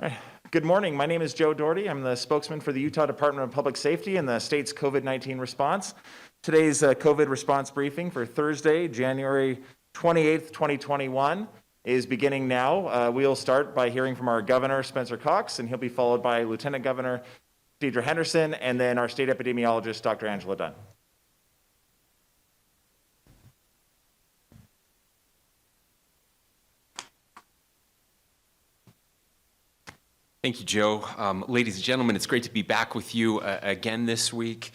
Hi. Good morning. My name is Joe Doherty. I'm the spokesman for the Utah Department of Public Safety and the state's COVID-19 response. Today's COVID response briefing for Thursday, January 28th, 2021 is beginning now. We'll start by hearing from our Governor, Spencer Cox, and he'll be followed by Lieutenant Governor Deidre Henderson, and then our state epidemiologist, Dr. Angela Dunn. Thank you, Joe. Ladies and gentlemen, it's great to be back with you again this week.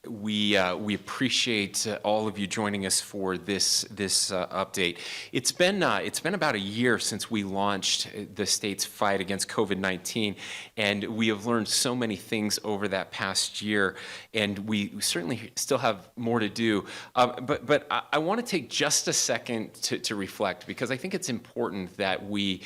We appreciate all of you joining us for this update. It's been about a year since we launched the state's fight against COVID-19, and we have learned so many things over that past year, and we certainly still have more to do. But I want to take just a second to reflect, because I think it's important that we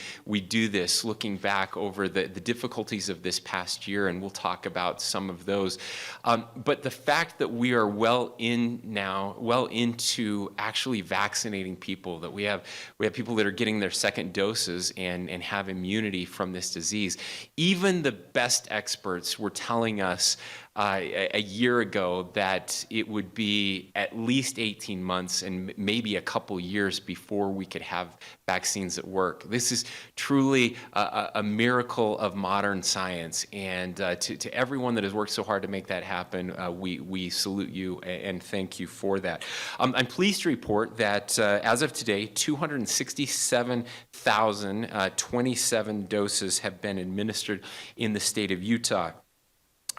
do this looking back over the difficulties of this past year, and we'll talk about some of those. But the fact that we are well into actually vaccinating people, that we have people that are getting their second doses and have immunity from this disease. Even the best experts were telling us a year ago that it would be at least 18 months and maybe a couple years before we could have vaccines that work. This is truly a miracle of modern science, and to everyone that has worked so hard to make that happen, we salute you and thank you for that. I'm pleased to report that as of today, 267,027 doses have been administered in the state of Utah.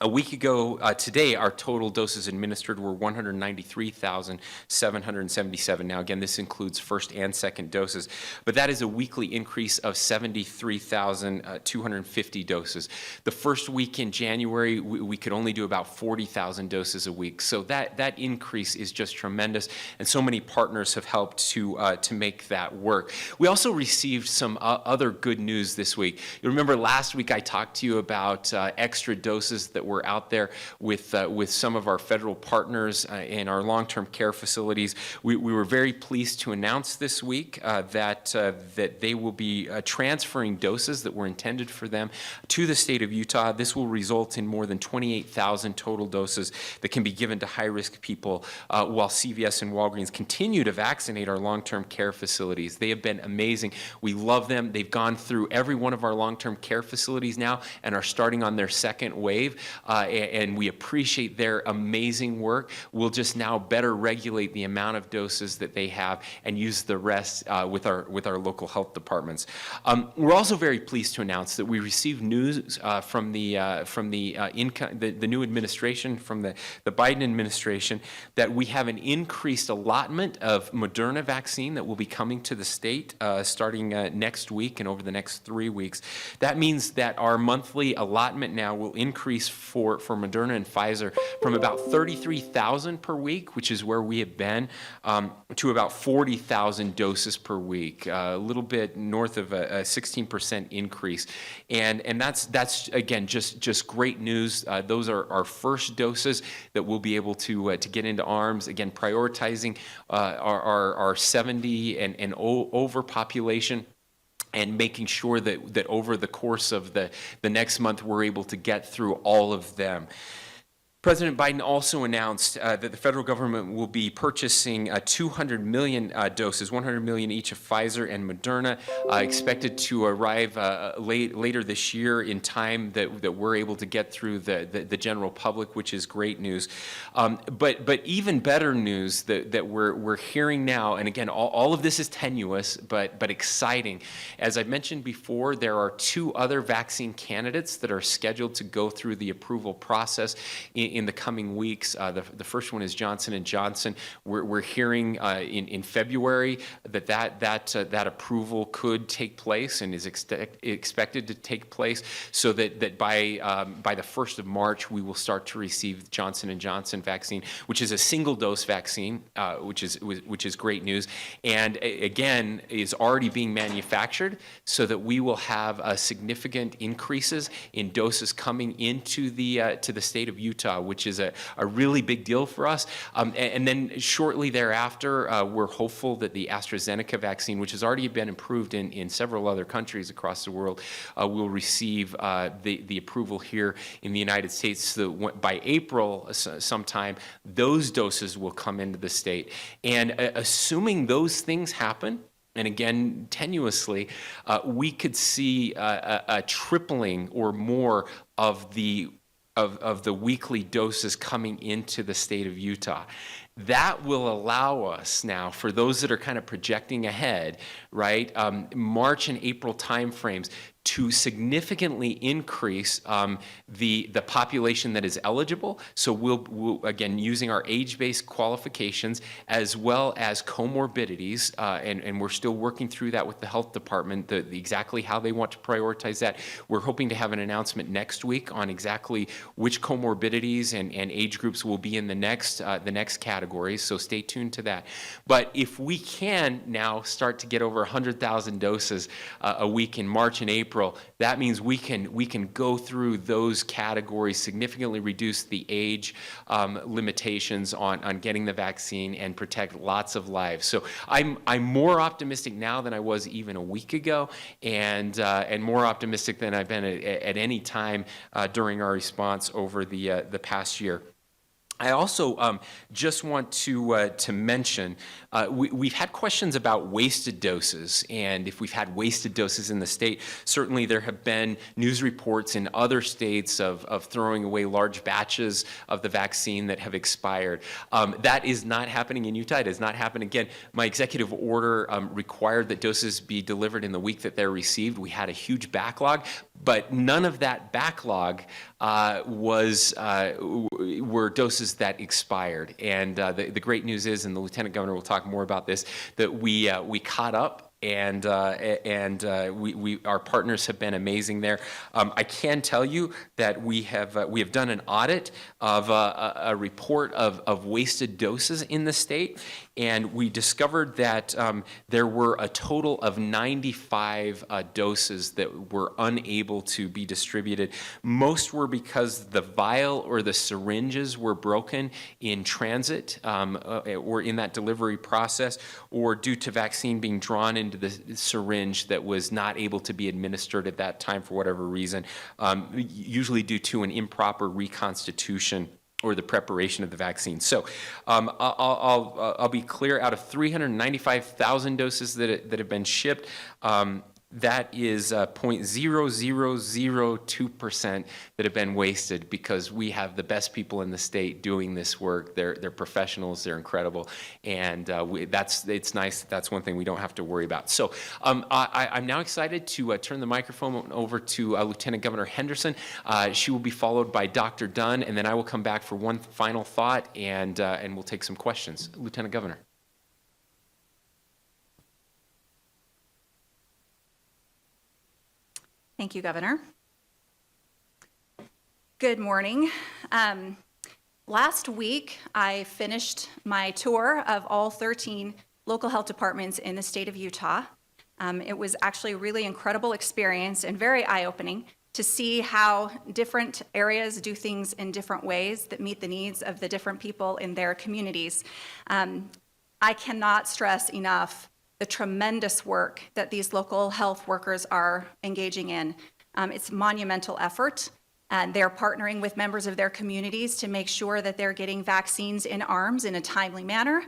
A week ago today, our total doses administered were 193,777. Now, again, this includes first and second doses, but that is a weekly increase of 73,250 doses. The first week in January, we could only do about 40,000 doses a week. So that increase is just tremendous, and so many partners have helped to make that work. We also received some other good news this week. You remember last week I talked to you about extra doses that were out there with some of our federal partners in our long-term care facilities. We were very pleased to announce this week that they will be transferring doses that were intended for them to the state of Utah. This will result in more than 28,000 total doses that can be given to high-risk people while CVS and Walgreens continue to vaccinate our long-term care facilities. They have been amazing. We love them. They've gone through every one of our long-term care facilities now and are starting on their second wave. And we appreciate their amazing work. We'll just now better regulate the amount of doses that they have and use the rest with our local health departments. We're also very pleased to announce that we received news from the new administration, from the Biden administration, that we have an increased allotment of Moderna vaccine that will be coming to the state starting next week and over the next 3 weeks. That means that our monthly allotment now will increase for Moderna and Pfizer from about 33,000 per week, which is where we have been, to about 40,000 doses per week, a little bit north of a 16% increase. And that's again, just great news. Those are our first doses that we'll be able to get into arms, again, prioritizing our 70 and over population, and making sure that over the course of the next month, we're able to get through all of them. President Biden also announced that the federal government will be purchasing 200 million doses, 100 million each of Pfizer and Moderna, expected to arrive later this year in time that we're able to get through the general public, which is great news. But even better news that we're hearing now, and again, all of this is tenuous, but exciting. As I mentioned before, there are 2 other vaccine candidates that are scheduled to go through the approval process in the coming weeks. The first one is Johnson & Johnson. We're hearing in February that approval could take place and is expected to take place, so that by the 1st of March we will start to receive Johnson & Johnson vaccine, which is a single-dose vaccine, which is great news, and again is already being manufactured, so that we will have significant increases in doses coming into the state of Utah. which is a really big deal for us. And then shortly thereafter, we're hopeful that the AstraZeneca vaccine, which has already been approved in several other countries across the world, will receive the approval here in the United States. So by April sometime, those doses will come into the state. And assuming those things happen, and again, tenuously, we could see a tripling or more of the weekly doses coming into the state of Utah. That will allow us now, for those that are kind of projecting ahead, right, March and April timeframes, to significantly increase the population that is eligible. So we'll again, using our age-based qualifications as well as comorbidities, and we're still working through that with the health department, exactly how they want to prioritize that. We're hoping to have an announcement next week on exactly which comorbidities and age groups will be in the next categories, so stay tuned to that. But if we can now start to get over 100,000 doses a week in March and April, that means we can go through those categories, significantly reduce the age limitations on getting the vaccine, and protect lots of lives. So I'm more optimistic now than I was even a week ago, and more optimistic than I've been at any time during our response over the past year. I also just want to mention, we've had questions about wasted doses, and if we've had wasted doses in the state. Certainly there have been news reports in other states of throwing away large batches of the vaccine that have expired. That is not happening in Utah. It has not happened. Again, my executive order required that doses be delivered in the week that they're received. We had a huge backlog, but none of that backlog were doses that expired. And the great news is, and the Lieutenant Governor will talk more about this, that we caught up. And our partners have been amazing there. I can tell you that we have done an audit of a report of wasted doses in the state, and we discovered that there were a total of 95 doses that were unable to be distributed. Most were because the vial or the syringes were broken in transit or in that delivery process, or due to vaccine being drawn into the syringe that was not able to be administered at that time for whatever reason, usually due to an improper reconstitution or the preparation of the vaccine. So I'll be clear, out of 395,000 doses that have been shipped, that is 0.0002% that have been wasted, because we have the best people in the state doing this work. They're professionals, they're incredible, and it's nice. That's one thing we don't have to worry about. So I'm now excited to turn the microphone over to Lieutenant Governor Henderson. She will be followed by Dr. Dunn, and then I will come back for one final thought, and we'll take some questions. Lieutenant Governor. Thank you, Governor. Good morning. Last week, I finished my tour of all 13 local health departments in the state of Utah. It was actually a really incredible experience and very eye-opening to see how different areas do things in different ways that meet the needs of the different people in their communities. I cannot stress enough the tremendous work that these local health workers are engaging in. It's a monumental effort, and they're partnering with members of their communities to make sure that they're getting vaccines in arms in a timely manner.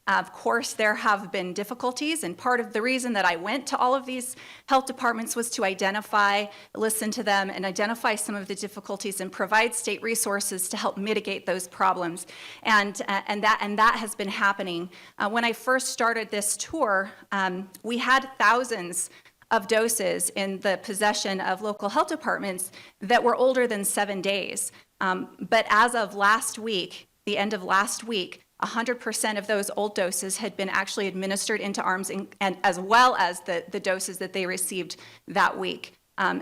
Of course, there have been difficulties, and part of the reason that I went to all of these health departments was to identify, listen to them, and identify some of the difficulties and provide state resources to help mitigate those problems. And that has been happening. When I first started this tour, we had thousands of doses in the possession of local health departments that were older than 7 days. But as of last week, the end of last week, 100% of those old doses had been actually administered into arms, and as well as the doses that they received that week.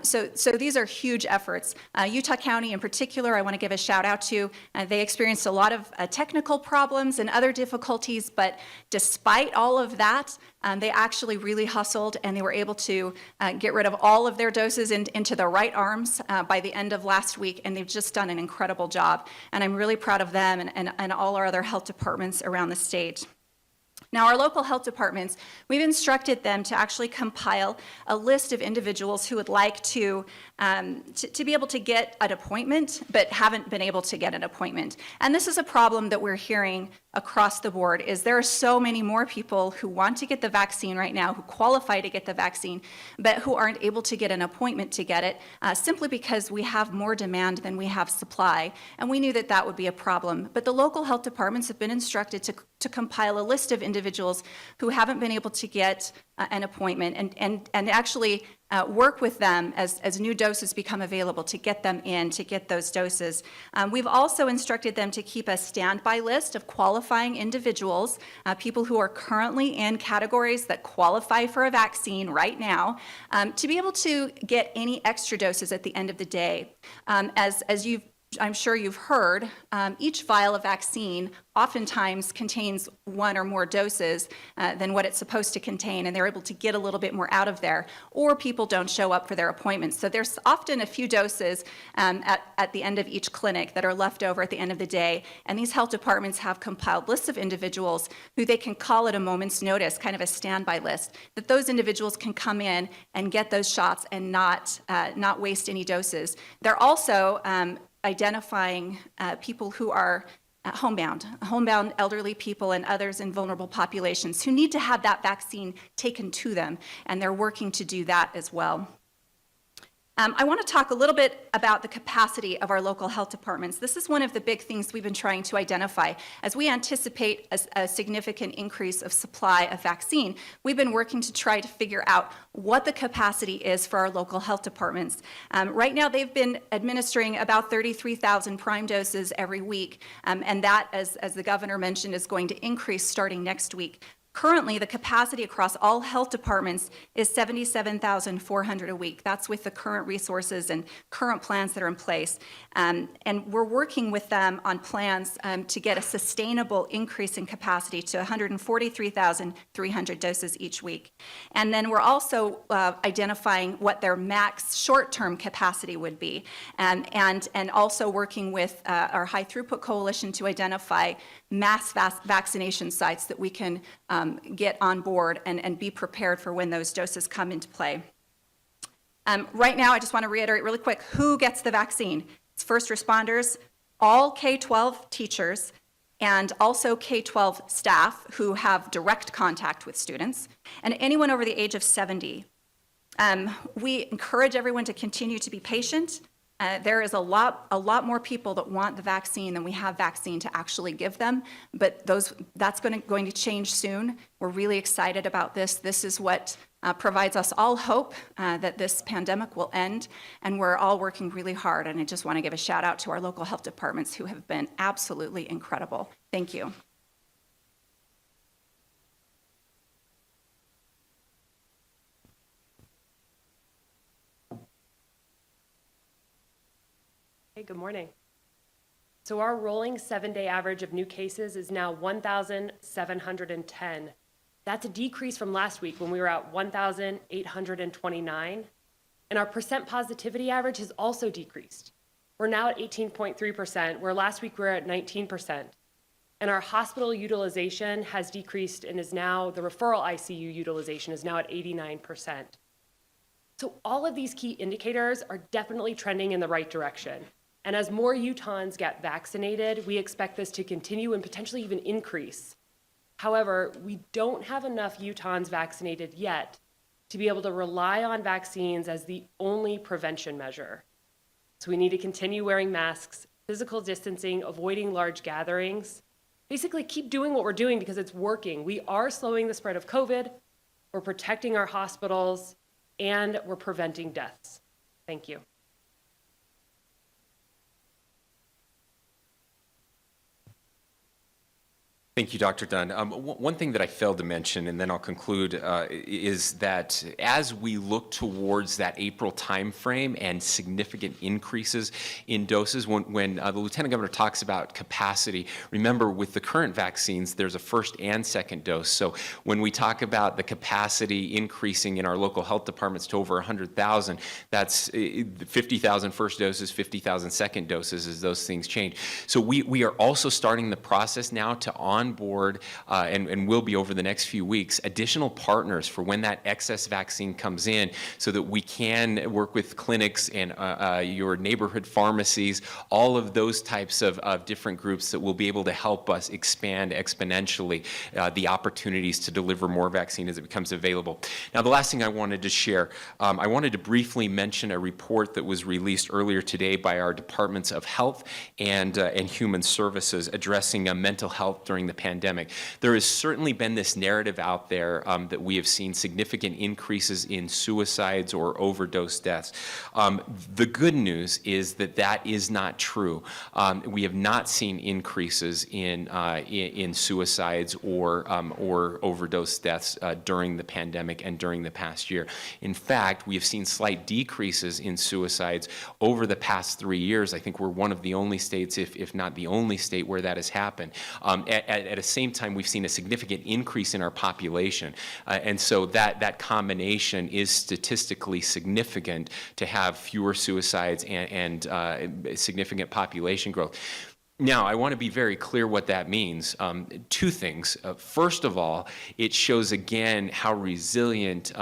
So these are huge efforts. Utah County in particular, I want to give a shout out to. They experienced a lot of technical problems and other difficulties, but despite all of that, they actually really hustled and they were able to get rid of all of their doses into the right arms by the end of last week, and they've just done an incredible job. And I'm really proud of them and all our other health departments around the state. Now, our local health departments, we've instructed them to actually compile a list of individuals who would like to be able to get an appointment, but haven't been able to get an appointment. And this is a problem that we're hearing across the board, is there are so many more people who want to get the vaccine right now, who qualify to get the vaccine, but who aren't able to get an appointment to get it, simply because we have more demand than we have supply. And we knew that that would be a problem. But the local health departments have been instructed to compile a list of individuals who haven't been able to get an appointment and actually work with them as new doses become available to get them in, to get those doses. We've also instructed them to keep a standby list of qualifying individuals, people who are currently in categories that qualify for a vaccine right now, to be able to get any extra doses at the end of the day. I'm sure you've heard, each vial of vaccine oftentimes contains one or more doses than what it's supposed to contain, and they're able to get a little bit more out of there, or people don't show up for their appointments. So there's often a few doses at the end of each clinic that are left over at the end of the day, and these health departments have compiled lists of individuals who they can call at a moment's notice, kind of a standby list, that those individuals can come in and get those shots and not waste any doses. They're also identifying people who are homebound elderly people and others in vulnerable populations who need to have that vaccine taken to them, and they're working to do that as well. I want to talk a little bit about the capacity of our local health departments. This is one of the big things we've been trying to identify. As we anticipate a significant increase of supply of vaccine, we've been working to try to figure out what the capacity is for our local health departments. Right now, they've been administering about 33,000 prime doses every week, and that, as the governor mentioned, is going to increase starting next week. Currently, the capacity across all health departments is 77,400 a week. That's with the current resources and current plans that are in place. And we're working with them on plans to get a sustainable increase in capacity to 143,300 doses each week. And then we're also identifying what their max short-term capacity would be, and also working with our High Throughput Coalition to identify mass vaccination sites that we can get on board and be prepared for when those doses come into play. Right now, I just want to reiterate really quick, who gets the vaccine? It's first responders, all K-12 teachers, and also K-12 staff who have direct contact with students, and anyone over the age of 70. We encourage everyone to continue to be patient. There is a lot more people that want the vaccine than we have vaccine to actually give them, but that's going to change soon. We're really excited about this. This is what provides us all hope that this pandemic will end, and we're all working really hard. And I just want to give a shout out to our local health departments who have been absolutely incredible. Thank you. Hey, good morning. So our rolling 7-day average of new cases is now 1,710. That's a decrease from last week when we were at 1,829. And our percent positivity average has also decreased. We're now at 18.3%, where last week we were at 19%. And our hospital utilization has decreased and is now, the referral ICU utilization is now at 89%. So all of these key indicators are definitely trending in the right direction. And as more Utahns get vaccinated, we expect this to continue and potentially even increase. However, we don't have enough Utahns vaccinated yet to be able to rely on vaccines as the only prevention measure. So we need to continue wearing masks, physical distancing, avoiding large gatherings, basically keep doing what we're doing because it's working. We are slowing the spread of COVID, we're protecting our hospitals, and we're preventing deaths. Thank you. Thank you, Dr. Dunn. One thing that I failed to mention, and then I'll conclude, is that as we look towards that April timeframe and significant increases in doses, when the Lieutenant Governor talks about capacity, remember with the current vaccines, there's a first and second dose. So when we talk about the capacity increasing in our local health departments to over 100,000, that's 50,000 first doses, 50,000 second doses as those things change. So we are also starting the process now to onboard, and will be over the next few weeks, additional partners for when that excess vaccine comes in so that we can work with clinics and your neighborhood pharmacies, all of those types of different groups that will be able to help us expand exponentially the opportunities to deliver more vaccine as it becomes available. Now, the last thing I wanted to share, I wanted to briefly mention a report that was released earlier today by our Departments of Health and Human Services addressing mental health during the pandemic. There has certainly been this narrative out there that we have seen significant increases in suicides or overdose deaths. The good news is that that is not true. We have not seen increases in suicides or overdose deaths during the pandemic and during the past year. In fact, we have seen slight decreases in suicides over the past 3 years. I think we're one of the only states, if not the only state, where that has happened. At the same time, we've seen a significant increase in our population. And so that combination is statistically significant to have fewer suicides and significant population growth. Now, I want to be very clear what that means. Two things. First of all, it shows again how resilient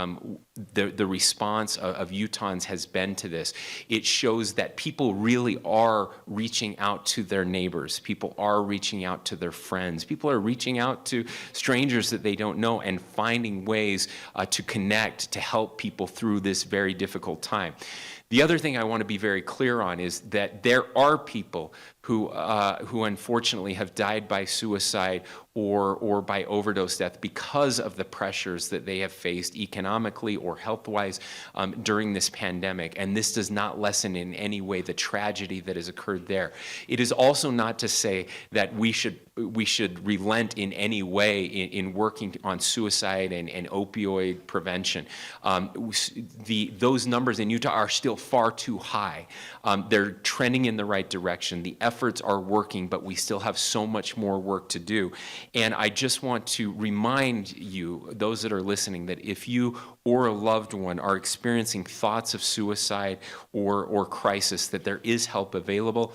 the response of Utahns has been to this. It shows that people really are reaching out to their neighbors. People are reaching out to their friends. People are reaching out to strangers that they don't know and finding ways to connect, to help people through this very difficult time. The other thing I want to be very clear on is that there are people who unfortunately have died by suicide or by overdose death because of the pressures that they have faced economically or health-wise during this pandemic. And this does not lessen in any way the tragedy that has occurred there. It is also not to say that we should relent in any way in working on suicide and opioid prevention. Those numbers in Utah are still far too high. They're trending in the right direction. The efforts are working, but we still have so much more work to do. And I just want to remind you, those that are listening, that if you or a loved one are experiencing thoughts of suicide or crisis, that there is help available.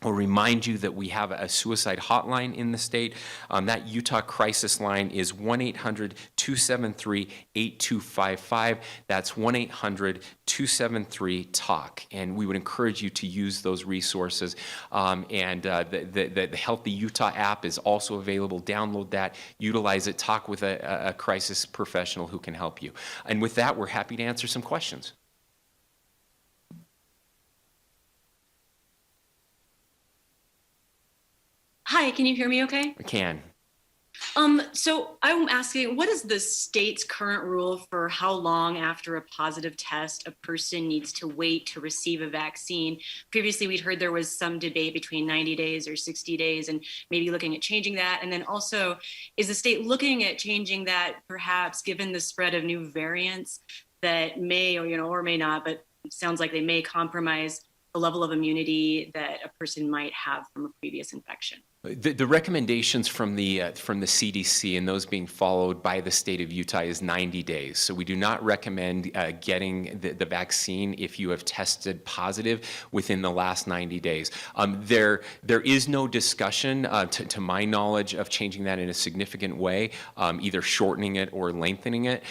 I'll remind you that we have a suicide hotline in the state. That Utah crisis line is 1-800-273-8255. That's 1-800-273-TALK. And we would encourage you to use those resources. The Healthy Utah app is also available. Download that, utilize it, talk with a crisis professional who can help you. And with that, we're happy to answer some questions. Hi, can you hear me okay? I can. So I'm asking, what is the state's current rule for how long after a positive test a person needs to wait to receive a vaccine? Previously, we'd heard there was some debate between 90 days or 60 days and maybe looking at changing that. And then also, is the state looking at changing that perhaps given the spread of new variants that may or may not, but it sounds like they may compromise the level of immunity that a person might have from a previous infection? The recommendations from the CDC and those being followed by the state of Utah is 90 days. So we do not recommend getting the vaccine if you have tested positive within the last 90 days. There is no discussion, to my knowledge, of changing that in a significant way, either shortening it or lengthening it.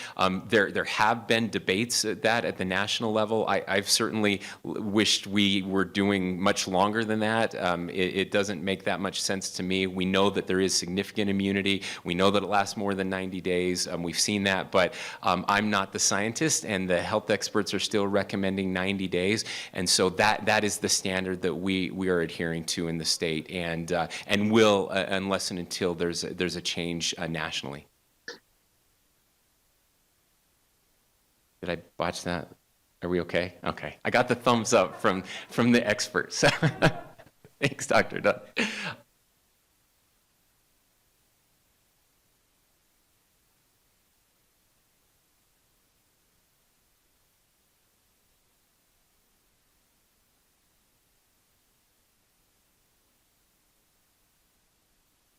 There have been debates at the national level. I've certainly wished we were doing much longer than that. It doesn't make that much sense to me. We know that there is significant immunity. We know that it lasts more than 90 days. We've seen that, but I'm not the scientist, and the health experts are still recommending 90 days. And so that is the standard that we are adhering to in the state, and will unless and until there's a change nationally. Did I botch that? Are we okay? Okay. I got the thumbs up from the experts. Thanks, Dr. Dunn.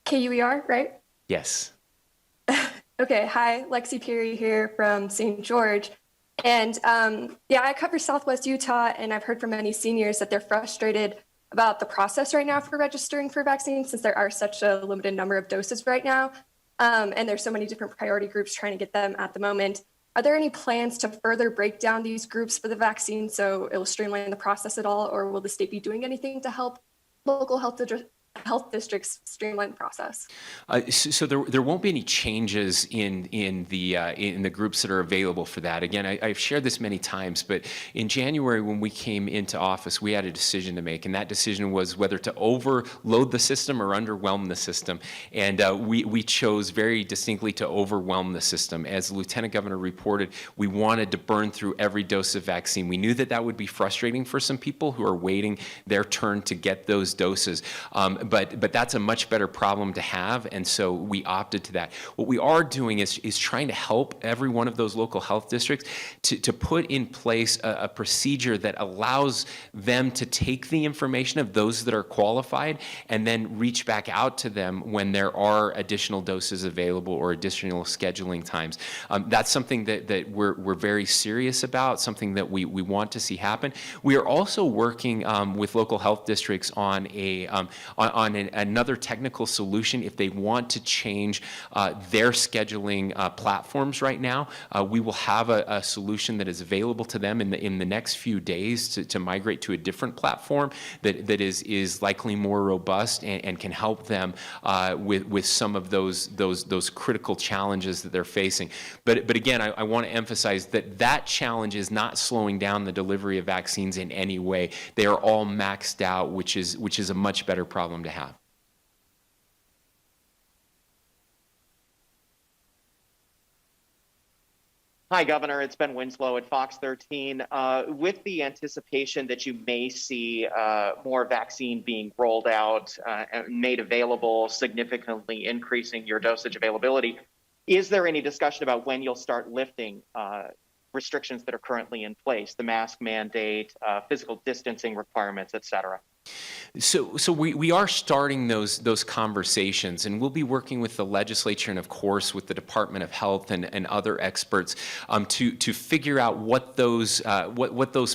KUER, right? Yes. Okay, hi, Lexi Peary here from St. George. And yeah, I cover Southwest Utah, and I've heard from many seniors that they're frustrated about the process right now for registering for vaccines, since there are such a limited number of doses right now. And there's so many different priority groups trying to get them at the moment. Are there any plans to further break down these groups for the vaccine so it will streamline the process at all, or will the state be doing anything to help local health districts streamline the process? So there won't be any changes in the groups that are available for that. Again, I've shared this many times, but in January when we came into office, we had a decision to make, and that decision was whether to overload the system or underwhelm the system. And we chose very distinctly to overwhelm the system. As the Lieutenant Governor reported, we wanted to burn through every dose of vaccine. We knew that that would be frustrating for some people who are waiting their turn to get those doses. But that's a much better problem to have, and so we opted to that. What we are doing is trying to help every one of those local health districts to put in place a procedure that allows them to take the information of those that are qualified and then reach back out to them when there are additional doses available or additional scheduling times. That's something that we're very serious about, something that we want to see happen. We are also working with local health districts on another technical solution if they want to change their scheduling platforms right now. We will have a solution that is available to them in the next few days to migrate to a different platform that is likely more robust and can help them with some of those critical challenges that they're facing. But again, I want to emphasize that challenge is not slowing down the delivery of vaccines in any way. They are all maxed out, which is a much better problem to have. Hi, Governor. It's Ben Winslow at Fox 13. With the anticipation that you may see more vaccine being rolled out and made available, significantly increasing your dosage availability, is there any discussion about when you'll start lifting restrictions that are currently in place, the mask mandate, physical distancing requirements, et cetera? So we are starting those conversations, and we'll be working with the legislature and, of course, with the Department of Health and other experts to figure out what those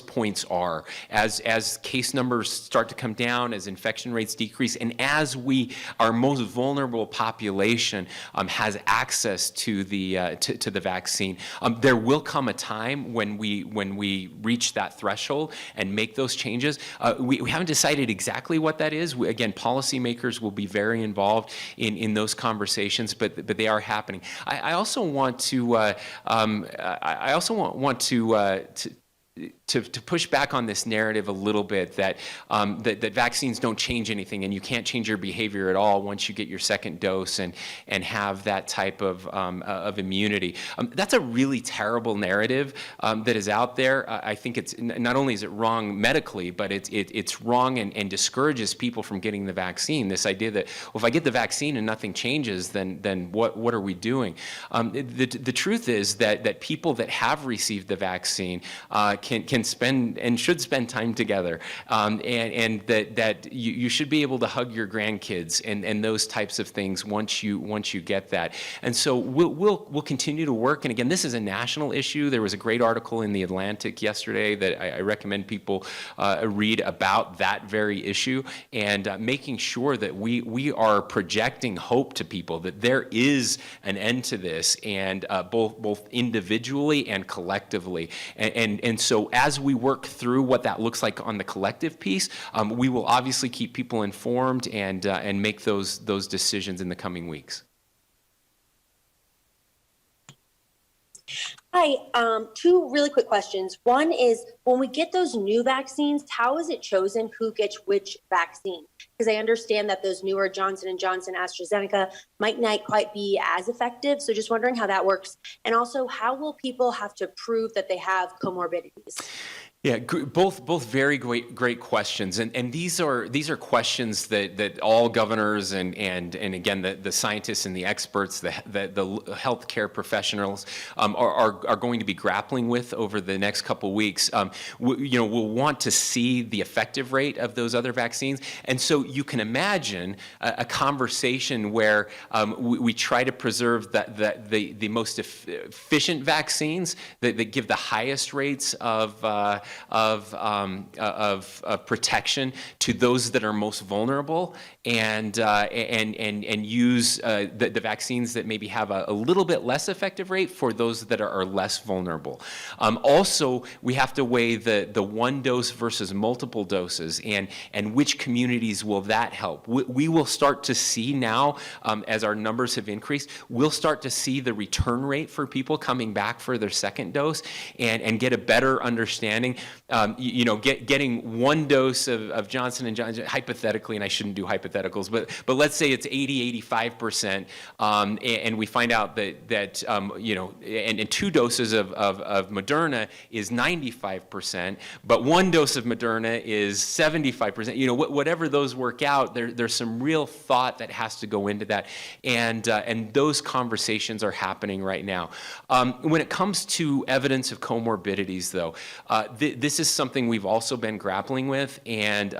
points are as case numbers start to come down, as infection rates decrease, and as our most vulnerable population has access to the vaccine. There will come a time when we reach that threshold and make those changes. We haven't decided exactly what that is. Again, policymakers will be very involved in those conversations, but they are happening. I also want to to push back on this narrative a little bit that vaccines don't change anything and you can't change your behavior at all once you get your second dose and have that type of immunity. That's a really terrible narrative that is out there. I think it's not only is it wrong medically, but it's wrong and discourages people from getting the vaccine. This idea that, well, if I get the vaccine and nothing changes, then what are we doing? The truth is that people that have received the vaccine can spend and should spend time together, and that you should be able to hug your grandkids and those types of things once you get that. And so we'll continue to work. And again, this is a national issue. There was a great article in The Atlantic yesterday that I recommend people read about that very issue, and making sure that we are projecting hope to people that there is an end to this, and both individually and collectively. And so as we work through what that looks like on the collective piece, we will obviously keep people informed and make those decisions in the coming weeks. Hi, two really quick questions. One is, when we get those new vaccines, how is it chosen who gets which vaccine? Because I understand that those newer Johnson & Johnson, AstraZeneca might not quite be as effective. So just wondering how that works. And also, how will people have to prove that they have comorbidities? Yeah, both very great questions, and these are questions that all governors and again the scientists and the experts, the healthcare professionals are going to be grappling with over the next couple weeks. We'll want to see the effective rate of those other vaccines, and so you can imagine a conversation where we try to preserve the most efficient vaccines that give the highest rates of protection to those that are most vulnerable, and use the vaccines that maybe have a little bit less effective rate for those that are less vulnerable. Also, we have to weigh the one dose versus multiple doses, and which communities will that help. We will start to see now, as our numbers have increased, we'll start to see the return rate for people coming back for their second dose, and get a better understanding. Getting one dose of Johnson & Johnson, hypothetically, and I shouldn't do hypotheticals, but let's say it's 85%, and we find out that and 2 doses of Moderna is 95%, but 1 dose of Moderna is 75%. Whatever those work out, there's some real thought that has to go into that, and those conversations are happening right now. When it comes to evidence of comorbidities, though, this is something we've also been grappling with, and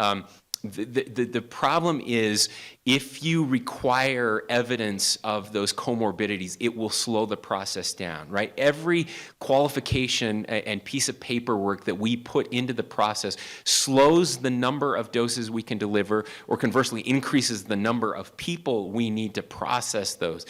the problem is, if you require evidence of those comorbidities, it will slow the process down, right? Every qualification and piece of paperwork that we put into the process slows the number of doses we can deliver, or conversely increases the number of people we need to process those.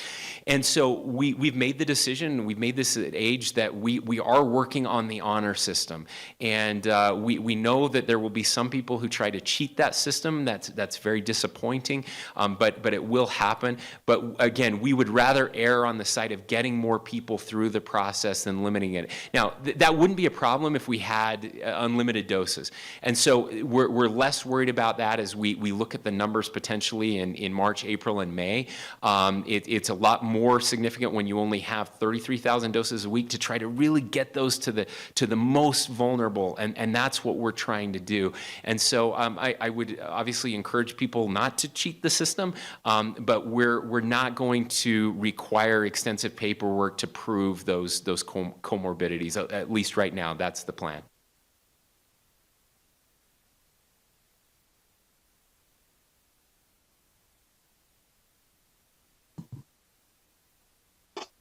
And so we've made the decision, we've made this at age that we are working on the honor system. And we know that there will be some people who try to cheat that system. That's very disappointing. But it will happen. But again, we would rather err on the side of getting more people through the process than limiting it. Now, that wouldn't be a problem if we had unlimited doses. And so we're less worried about that as we look at the numbers potentially in March, April, and May. It's a lot more significant when you only have 33,000 doses a week to try to really get those to the most vulnerable. And that's what we're trying to do. And so I would obviously encourage people not to cheat the system, but we're not going to require extensive paperwork to prove those comorbidities. At least right now, that's the plan.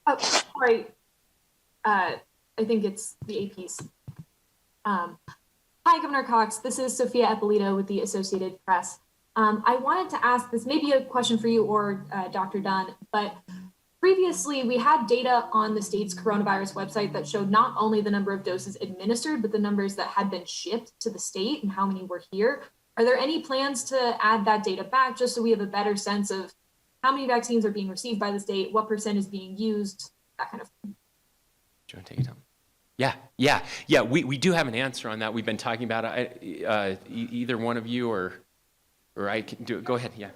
Oh, sorry. I think it's the APs. Hi, Governor Cox. This is Sophia Eppolito with the Associated Press. I wanted to ask, this may be a question for you or Dr. Dunn, but previously we had data on the state's coronavirus website that showed not only the number of doses administered, but the numbers that had been shipped to the state and how many were here. Are there any plans to add that data back just so we have a better sense of how many vaccines are being received by the state, what % is being used, that kind of thing? Do you want to take it down? Yeah. We do have an answer on that. We've been talking about it. Either one of you or I can do it. Go ahead. Yeah.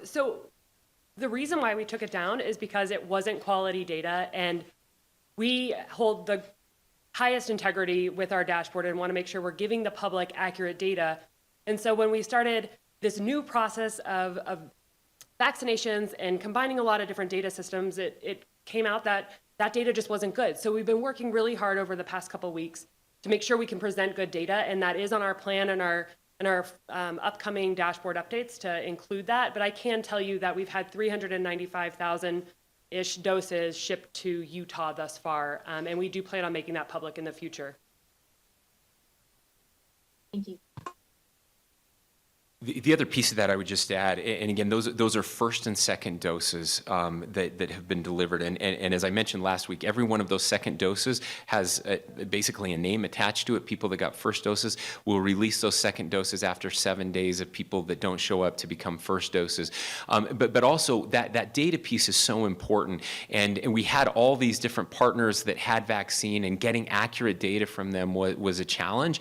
So the reason why we took it down is because it wasn't quality data, and we hold the highest integrity with our dashboard and want to make sure we're giving the public accurate data. And so when we started this new process of vaccinations and combining a lot of different data systems, it came out that data just wasn't good. So we've been working really hard over the past couple of weeks to make sure we can present good data, and that is on our plan and our upcoming dashboard updates to include that. But I can tell you that we've had 395,000-ish doses shipped to Utah thus far, and we do plan on making that public in the future. Thank you. The other piece of that I would just add, and again, those are first and second doses that have been delivered. And as I mentioned last week, every one of those second doses has basically a name attached to it. People that got first doses will release those second doses after 7 days of people that don't show up to become first doses. But also that data piece is so important. And we had all these different partners that had vaccine, and getting accurate data from them was a challenge.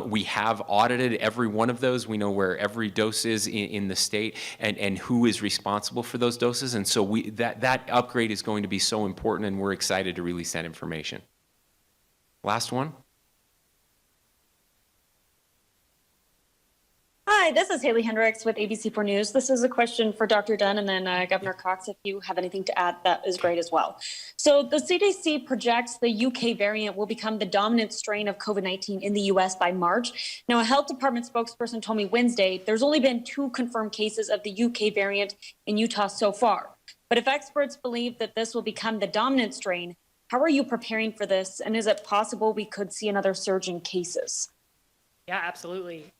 We have audited every one of those. We know where every dose is in the state and who is responsible for those doses. And so that upgrade is going to be so important, and we're excited to release that information. Last one. Hi, this is Haley Hendricks with ABC4 News. This is a question for Dr. Dunn, and then Governor Cox, if you have anything to add, that is great as well. So the CDC projects the UK variant will become the dominant strain of COVID-19 in the US by March. Now, a health department spokesperson told me Wednesday there's only been 2 confirmed cases of the UK variant in Utah so far. But if experts believe that this will become the dominant strain, how are you preparing for this? And is it possible we could see another surge in cases? Yeah, absolutely.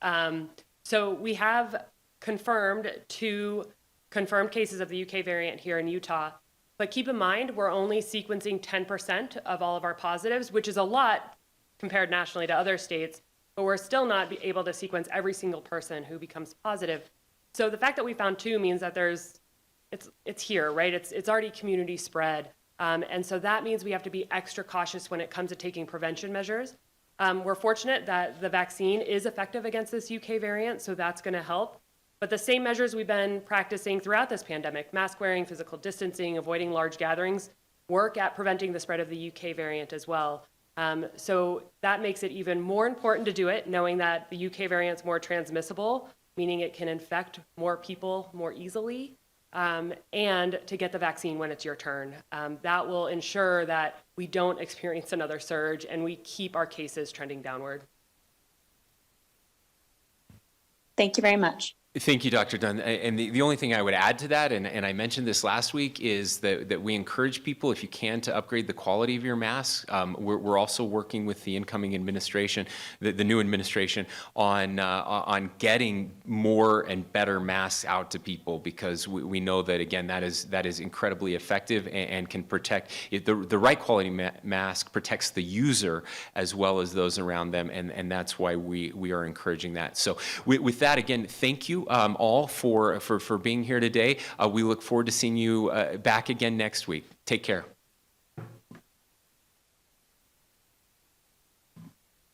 So we have confirmed 2 confirmed cases of the UK variant here in Utah. But keep in mind, we're only sequencing 10% of all of our positives, which is a lot compared nationally to other states, but we're still not able to sequence every single person who becomes positive. So the fact that we found 2 means that it's here, right? It's already community spread. And so that means we have to be extra cautious when it comes to taking prevention measures. We're fortunate that the vaccine is effective against this UK variant, so that's going to help. But the same measures we've been practicing throughout this pandemic, mask wearing, physical distancing, avoiding large gatherings, work at preventing the spread of the UK variant as well. So that makes it even more important to do it, knowing that the UK variant's more transmissible, meaning it can infect more people more easily, and to get the vaccine when it's your turn. That will ensure that we don't experience another surge and we keep our cases trending downward. Thank you very much. Thank you, Dr. Dunn. And the only thing I would add to that, and I mentioned this last week, is that we encourage people, if you can, to upgrade the quality of your masks. We're also working with the incoming administration, the new administration, on getting more and better masks out to people, because we know that, again, that is incredibly effective and can protect. The right quality mask protects the user as well as those around them, and that's why we are encouraging that. So with that, again, thank you all for being here today. We look forward to seeing you back again next week. Take care.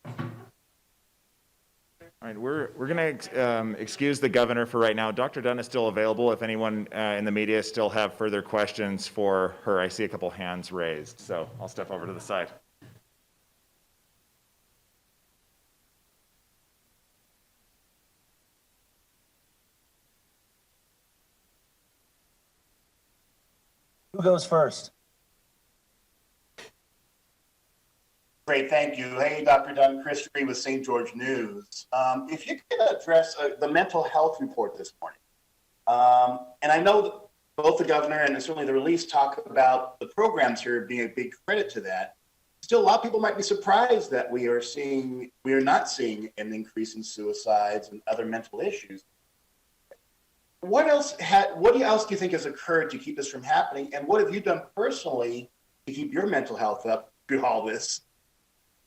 All right, we're going to excuse the governor for right now. Dr. Dunn is still available if anyone in the media still have further questions for her. I see a couple hands raised, so I'll step over to the side. Who goes first? Great, thank you. Hey, Dr. Dunn, Chris Tree with St. George News. If you could address the mental health report this morning. And I know that both the governor and certainly the release talk about the programs here being a big credit to that. Still, a lot of people might be surprised that we are not seeing an increase in suicides and other mental issues. What else do you think has occurred to keep this from happening? And what have you done personally to keep your mental health up through all this?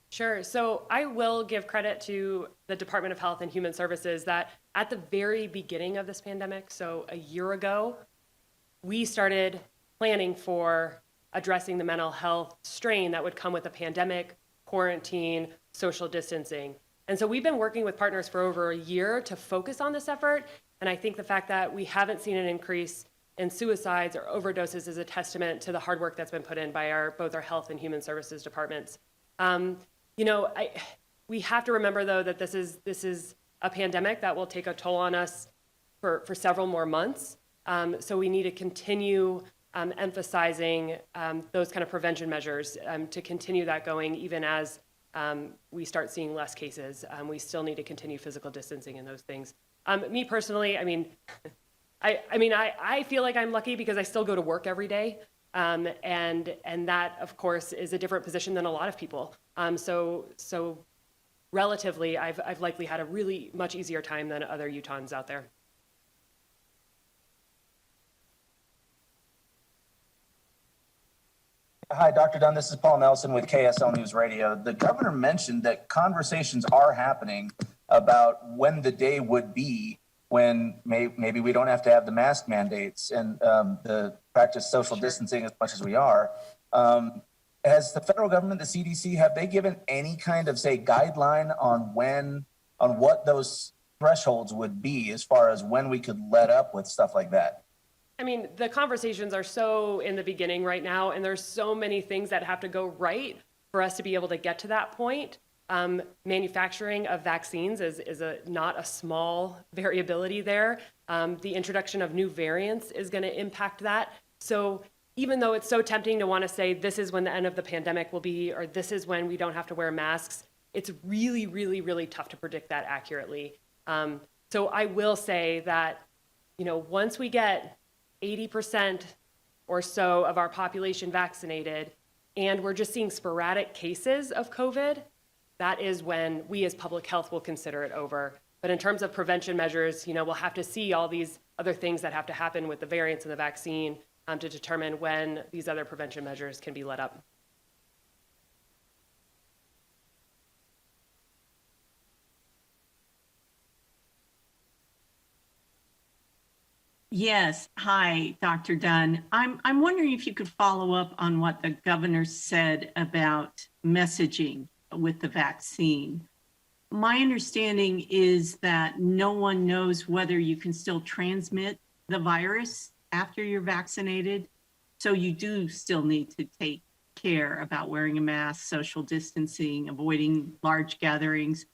Sure. So I will give credit to the Department of Health and Human Services that at the very beginning of this pandemic, so a year ago, we started planning for addressing the mental health strain that would come with a pandemic, quarantine, social distancing. And so we've been working with partners for over a year to focus on this effort. And I think the fact that we haven't seen an increase in suicides or overdoses is a testament to the hard work that's been put in by both our health and human services departments. We have to remember, though, that this is a pandemic that will take a toll on us for several more months. So we need to continue emphasizing those kind of prevention measures to continue that going, even as we start seeing less cases. We still need to continue physical distancing and those things. Me personally, I feel like I'm lucky because I still go to work every day. And that, of course, is a different position than a lot of people. So relatively, I've likely had a really much easier time than other Utahns out there. Hi, Dr. Dunn. This is Paul Nelson with KSL News Radio. The governor mentioned that conversations are happening about when the day would be when maybe we don't have to have the mask mandates and the practice social distancing as much as we are. Has the federal government, the CDC, have they given any kind of, say, guideline on what those thresholds would be as far as when we could let up with stuff like that? I mean, the conversations are so in the beginning right now, and there's so many things that have to go right for us to be able to get to that point, manufacturing of vaccines is not a small variability there. The introduction of new variants is going to impact that. So even though it's so tempting to want to say this is when the end of the pandemic will be, or this is when we don't have to wear masks, it's really, really, really tough to predict that accurately. So I will say that, once we get 80% or so of our population vaccinated, and we're just seeing sporadic cases of COVID, that is when we as public health will consider it over. But in terms of prevention measures, we'll have to see all these other things that have to happen with the variants in the vaccine to determine when these other prevention measures can be let up. Yes. Hi, Dr. Dunn. I'm wondering if you could follow up on what the governor said about messaging with the vaccine. My understanding is that no one knows whether you can still transmit the virus after you're vaccinated. So you do still need to take care about wearing a mask, social distancing, avoiding large gatherings,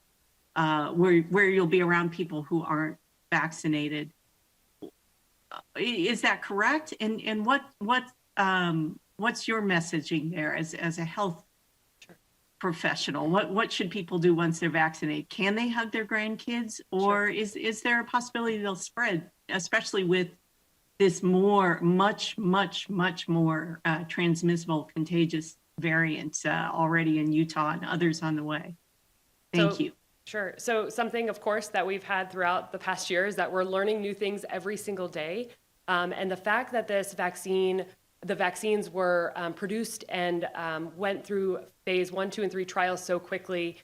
where you'll be around people who aren't vaccinated. Is that correct? And what's your messaging there as a health professional? What should people do once they're vaccinated? Can they hug their grandkids, or is there a possibility they'll spread, especially with this much more transmissible, contagious variant already in Utah and others on the way? Thank you. Sure. So something, of course, that we've had throughout the past year is that we're learning new things every single day. And the fact that the vaccines were produced and went through phase 1, 2, and 3 trials so quickly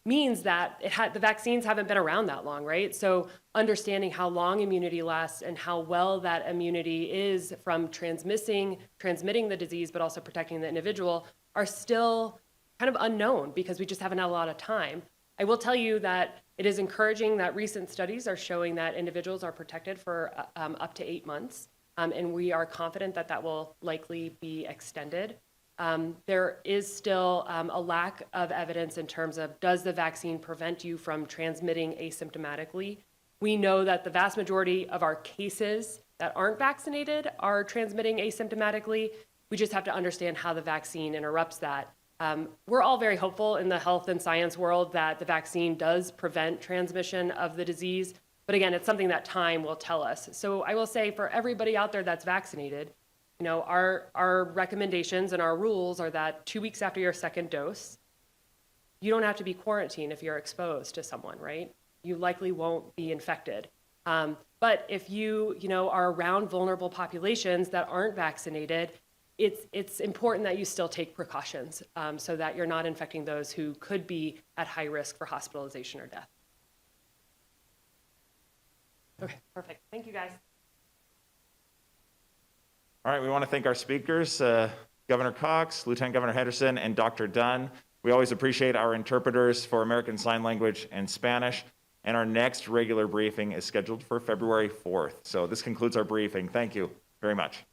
means that the vaccines haven't been around that long, right? So understanding how long immunity lasts and how well that immunity is from transmitting the disease, but also protecting the individual, are still kind of unknown because we just haven't had a lot of time. I will tell you that it is encouraging that recent studies are showing that individuals are protected for up to 8 months, and we are confident that that will likely be extended. There is still a lack of evidence in terms of, does the vaccine prevent you from transmitting asymptomatically? We know that the vast majority of our cases that aren't vaccinated are transmitting asymptomatically. We just have to understand how the vaccine interrupts that. We're all very hopeful in the health and science world that the vaccine does prevent transmission of the disease. But again, it's something that time will tell us. So I will say for everybody out there that's vaccinated, our recommendations and our rules are that 2 weeks after your second dose, you don't have to be quarantined if you're exposed to someone, right? You likely won't be infected. But if you are around vulnerable populations that aren't vaccinated, it's important that you still take precautions so that you're not infecting those who could be at high risk for hospitalization or death. Okay, perfect. Thank you, guys. All right, we want to thank our speakers, Governor Cox, Lieutenant Governor Henderson, and Dr. Dunn. We always appreciate our interpreters for American Sign Language and Spanish. And our next regular briefing is scheduled for February 4th. So this concludes our briefing. Thank you very much.